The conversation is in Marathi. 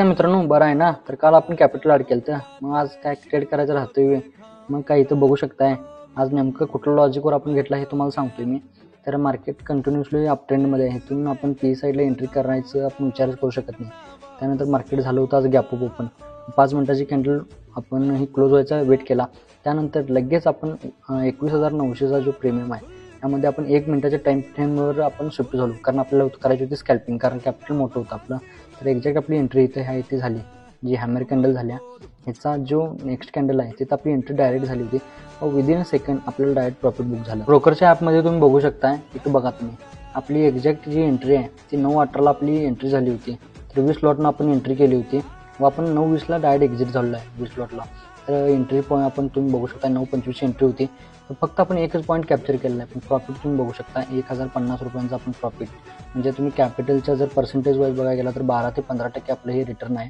मित्रांनो बरं आहे ना. तर काल आपण कॅपिटल ॲड केलं, मग आज काय ट्रेड करायचं राहतोय. मग काय इथं बघू शकताय आज नेमकं कुठलं लॉजिकवर आपण घेतला हे तुम्हाला सांगतोय मी. तर मार्केट कंटिन्युअसली अप ट्रेंडमध्ये आहे. इथून आपण पी साईडला एंट्री करायचं आपण विचारच करू शकत नाही. त्यानंतर मार्केट झालं होतं आज गॅप अप ओपन, 5 मिनिटाची कॅन्डल आपण ही क्लोज व्हायचा वेट केला. त्यानंतर लगेच आपण 21,900चा जो प्रीमियम आहे त्यामध्ये आपण 1 मिनिटाच्या टाईम फ्रेमवर आपण शिफ्ट झालो, कारण आपल्याला करायची होती स्कॅल्पिंग, कारण कॅपिटल मोठं होतं आपलं. तर एक्झॅक्ट आपली एंट्री इथे झाली, जी हॅमर कॅन्डल झाल्या. ह्याचा जो नेक्स्ट कॅन्डल आहे तिथं आपली एंट्री डायरेक्ट झाली होती व विदिन अ सेकंड आपल्याला डायरेक्ट प्रॉफिट बुक झालं. ब्रोकरच्या ॲपमध्ये तुम्ही बघू शकता, इथं बघा तुम्ही आपली एक्झॅक्ट जी एंट्री आहे ती 9:18ला आपली एंट्री झाली होती. तर 20 लॉटनं आपण एंट्री केली होती व आपण 9:20ला डायरेक्ट एक्झिट झालेलो आहे 20 लॉटला. तर एंट्री पॉईंट आपण तुम्ही बघू शकता 9:25ची एंट्री होती. तर फक्त आपण एकच पॉईंट कॅप्चर केलेला आहे, पण प्रॉफिट तुम्ही बघू शकता 1,050 रुपयांचा आपण प्रॉफिट. म्हणजे तुम्ही कॅपिटलच्या जर पर्सेंटेज वाईज बघायला गेला तर 12 ते 15% आपलं हे रिटर्न आहे.